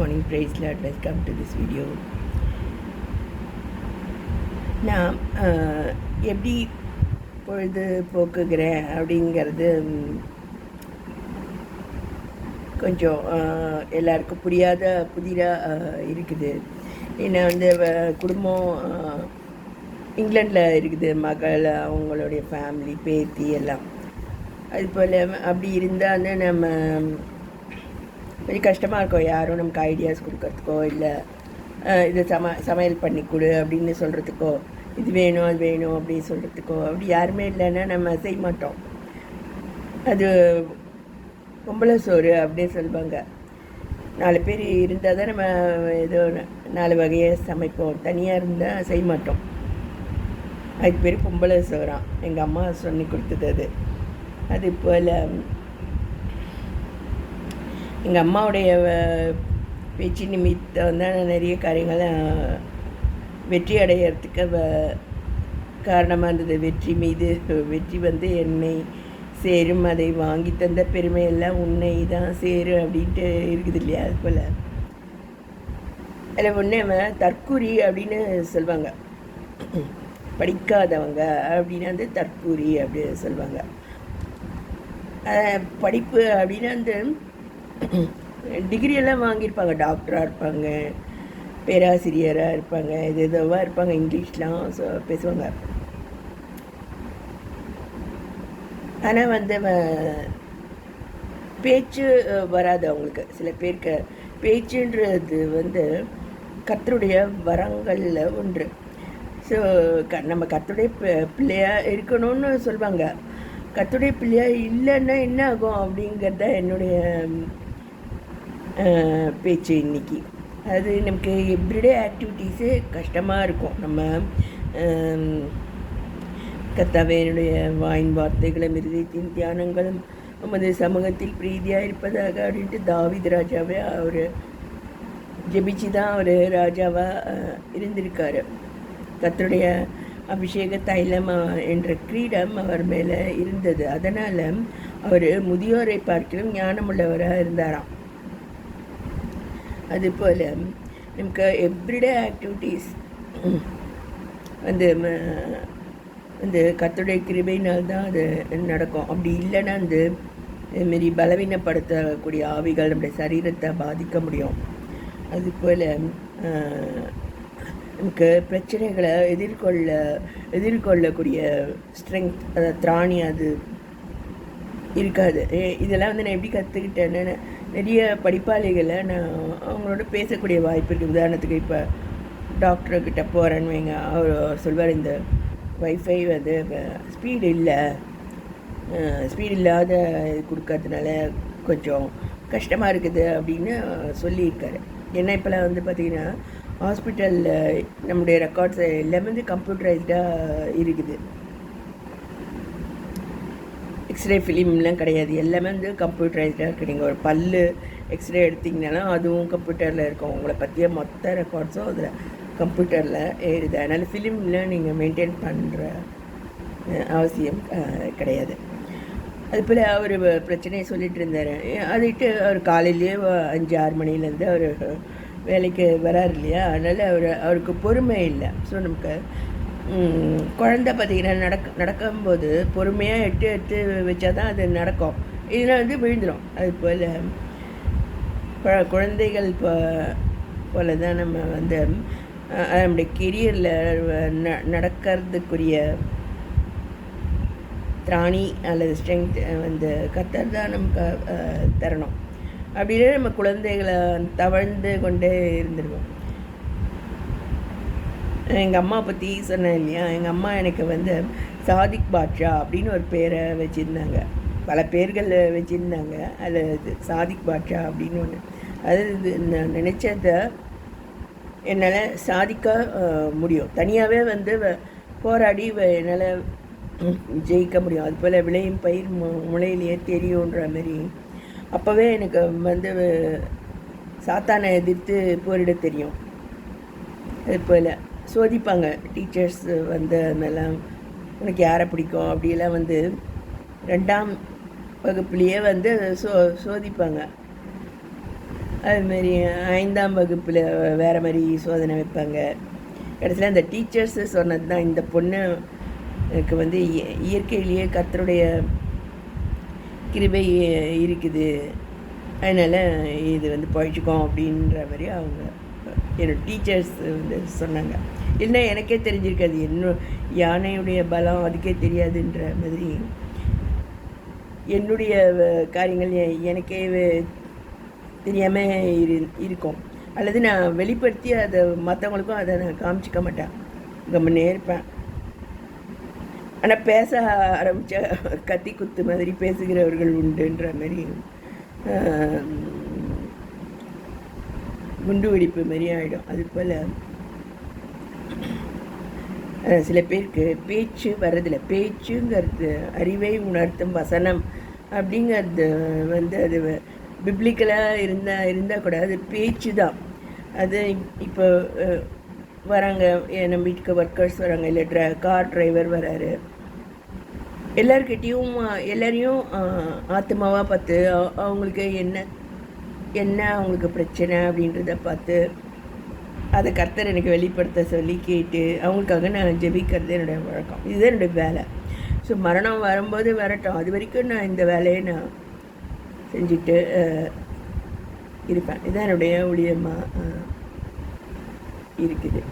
morning, praise Lord, welcome to this video. நான் எப்படி பொழுது போக்குகிறேன் அப்படிங்கிறது கொஞ்சம் எல்லாருக்கும் புதிதாக இருக்குது. ஏன்னா குடும்பம் இங்கிலாண்டில் இருக்குது, மகள், அவங்களுடைய ஃபேமிலி, பேத்தி எல்லாம். அது போல் அப்படி இருந்தால் நம்ம கொஞ்சம் கஷ்டமாக இருக்கும். யாரும் நமக்கு ஐடியாஸ் கொடுக்கறதுக்கோ இல்லை இதை சமையல் பண்ணி கொடு அப்படின்னு சொல்கிறதுக்கோ, இது வேணும் அது வேணும் அப்படின்னு சொல்கிறதுக்கோ அப்படி யாருமே இல்லைன்னா நம்ம செய்ய மாட்டோம். அது பொம்பளை சோறு அப்படின்னு சொல்லுவாங்க. 4 பேர் இருந்தால் தான் நம்ம ஏதோ 4 வகையை சமைப்போம். தனியாக இருந்தால் செய்ய மாட்டோம். அதுக்கு பேர் பொம்பளை சோறாம். எங்கள் அம்மா சொல்லி கொடுத்தது அது போல் எங்கள் அம்மாவுடைய பேச்சு நிமித்தம் தான் நிறைய காரியங்கள் வெற்றி அடையிறதுக்கு காரணமாக இருந்தது. வெற்றி என்னை சேரும், அதை வாங்கி தந்த பெருமையெல்லாம் உன்னை தான் சேரும் அப்படின்ட்டு இருக்குது இல்லையா? அது போல் அதில் ஒன்று தற்கூரி அப்படின்னு சொல்லுவாங்க. படிக்காதவங்க அப்படின்னா தற்கூரி அப்படின்னு சொல்லுவாங்க. படிப்பு அப்படின்னா டிகிரியெல்லாம் வாங்கியிருப்பாங்க, டாக்டராக இருப்பாங்க, பேராசிரியராக இருப்பாங்க, இதுவாக இருப்பாங்க, இங்கிலீஷ்லாம் பேசுவாங்க. ஆனால் பேச்சு வராது அவங்களுக்கு. சில பேருக்கு பேச்சுன்றது கர்த்தருடைய வரங்களில் ஒன்று. ஸோ நம்ம கர்த்தருடைய பிள்ளையாக இருக்கணும்னு சொல்லுவாங்க. கர்த்தருடைய பிள்ளையாக இல்லைன்னா என்ன ஆகும் அப்படிங்கிறது தான் என்னுடைய பேச்சு இன்றைக்கி. அது நமக்கு எவ்ரிடே ஆக்டிவிட்டீஸு கஷ்டமாக இருக்கும். நம்ம கர்த்தாவே என்னுடைய வாயின் வார்த்தைகளும் இருதயத்தின் தியானங்களும் நமது சமூகத்தில் பிரீதியாக இருப்பதாக அப்படின்ட்டு தாவீது ராஜாவே அவர் ஜெபிச்சு தான் அவர் ராஜாவாக இருந்திருக்கார். கர்த்தருடைய அபிஷேக தைலம் என்ற கிரீடம் அவர் மேலே இருந்தது. அதனால் அவர் முதியோரை பார்க்கலும் ஞானமுள்ளவராக இருந்தாராம். அதுபோல் நமக்கு எவ்ரிடே ஆக்டிவிட்டீஸ் கர்த்தருடைய கிருபையினால்தான் அது நடக்கும். அப்படி இல்லைன்னா இதுமாரி பலவீனப்படுத்தக்கூடிய ஆவிகள் நம்முடைய சரீரத்தை பாதிக்க முடியும். அதுபோல் நமக்கு பிரச்சனைகளை எதிர்கொள்ளக்கூடிய ஸ்ட்ரென்த், திராணி அது இருக்காது. இதெல்லாம் நான் எப்படி கற்றுக்கிட்டேன்னு, நிறைய படிப்பாளிகளை நான் அவங்களோட பேசக்கூடிய வாய்ப்பு இருக்குது. உதாரணத்துக்கு இப்போ டாக்டர்கிட்ட போகிறேன்னு வைங்க, அவர் சொல்வார், இந்த வைஃபை ஸ்பீடு இல்லாத கொடுக்கறதுனால கொஞ்சம் கஷ்டமாக இருக்குது அப்படின்னு சொல்லியிருக்காரு. ஏன்னா இப்போலாம் பார்த்திங்கன்னா ஹாஸ்பிட்டலில் நம்முடைய ரெக்கார்ட்ஸ் எல்லாமே கம்ப்யூட்டரைஸ்டாக இருக்குது. எக்ஸ்ரே ஃபிலிம்லாம் கிடையாது, எல்லாமே கம்ப்யூட்டரைஸ்டாக இருக்குது. நீங்கள் ஒரு பல்லு எக்ஸ்ரே எடுத்திங்கனாலும் அதுவும் கம்ப்யூட்டரில் இருக்கும். உங்களை பற்றிய மொத்த ரெக்கார்ட்ஸும் அதில் கம்ப்யூட்டரில் ஏறுது. அதனால் ஃபிலிம்லாம் நீங்கள் மெயின்டைன் பண்ணுற அவசியம் கிடையாது. அதுபோல் அவர் பிரச்சனையை சொல்லிகிட்டு இருந்தார். அதுட்டு அவர் காலையிலேயே 5-6 மணிலேருந்து அவர் வேலைக்கு வராரு இல்லையா? அதனால் அவருக்கு பொறுமை இல்லை. ஸோ நமக்கு குழந்தை பார்த்திங்கன்னா நடக்கும்போது பொறுமையாக எடுத்து வச்சா தான் அது நடக்கும். இதெல்லாம் விழுந்துடும். அது போல் குழந்தைகள் போல தான் நம்ம நம்முடைய கெரியரில் நடக்கிறதுக்குரிய திராணி அல்லது ஸ்ட்ரென்த் கர்த்தர் தான் நமக்கு தரணும். அப்படின்னா நம்ம குழந்தைகளை தவழ்ந்து கொண்டே இருந்துடுவோம். எங்கள் அம்மா பற்றி சொன்னேன் இல்லையா? எங்கள் அம்மா எனக்கு சாதிக் பாட்ஷா அப்படின்னு ஒரு பேரை வச்சுருந்தாங்க. பல பேர்கள் வச்சுருந்தாங்க. அதில் சாதிக் பாட்ஷா அப்படின்னு ஒன்று. அது நான் நினச்சதை என்னால் சாதிக்க முடியும். தனியாகவே போராடி என்னால் ஜெயிக்க முடியும். அது போல் விளையும் பயிர் முளையிலேயே தெரியுன்ற மாதிரி அப்போவே எனக்கு சாத்தானை எதிர்த்து போரிட தெரியும். அது போல் சோதிப்பாங்க டீச்சர்ஸ் அதெல்லாம் உனக்கு யாரை பிடிக்கும் அப்படியெல்லாம் 2ஆம் வகுப்புலேயே சோதிப்பாங்க. அதுமாரி 5ஆம் வகுப்பில் வேறு மாதிரி சோதனை வைப்பாங்க. கடைசியில் அந்த டீச்சர்ஸு சொன்னது தான், இந்த பொண்ணுக்கு வந்து இயற்கையிலேயே கர்த்தருடைய கிருபை இருக்குது, அதனால் இது வந்து பழிச்சுக்கோம் அப்படின்ற மாதிரி அவங்க என்னோடய டீச்சர்ஸ் வந்து சொன்னாங்க. இல்லைன்னா எனக்கே தெரிஞ்சிருக்காது, யானையுடைய பலம் அதுக்கே தெரியாதுன்ற மாதிரி என்னுடைய காரியங்கள் எனக்கே தெரியாமல் இருக்கும். அல்லது நான் வெளிப்படுத்தி அதை மற்றவங்களுக்கும் அதை நான் காமிச்சிக்க மாட்டேன், கம்முன்னே இருப்பேன். ஆனால் பேச ஆரம்பித்தா கத்தி குத்து மாதிரி பேசுகிறவர்கள் உண்டுன்ற மாதிரி குண்டு வெடிப்பு மாதிரி ஆகிடும். அது போல் சில பேருக்கு பேச்சு வர்றதில்ல. பேச்சுங்கிறது அறிவை உணர்த்தும் வசனம் அப்படிங்கிறது வந்து அது பிப்ளிக்கலாக இருந்தால் கூட அது பேச்சு தான். அது இப்போ வராங்க, நம்ம வீட்டுக்கு ஒர்க்கர்ஸ் வராங்க, இல்லை கார் டிரைவர் வராரு, எல்லாரையும் ஆத்மாவாக பார்த்து அவங்களுக்கு என்ன அவங்களுக்கு பிரச்சனை அப்படின்றத பார்த்து அதை கர்த்தர் எனக்கு வெளிப்படுத்த சொல்லி கேட்டு அவங்களுக்காக நான் ஜெபிக்கிறது என்னுடைய வழக்கம். இதுதான் என்னுடைய வேலை. ஸோ மரணம் வரும்போது வரட்டும், அது வரைக்கும் நான் இந்த வேலையை நான் செஞ்சுட்டு இருப்பேன். இதுதான் என்னுடைய ஊழியமாக இருக்குது.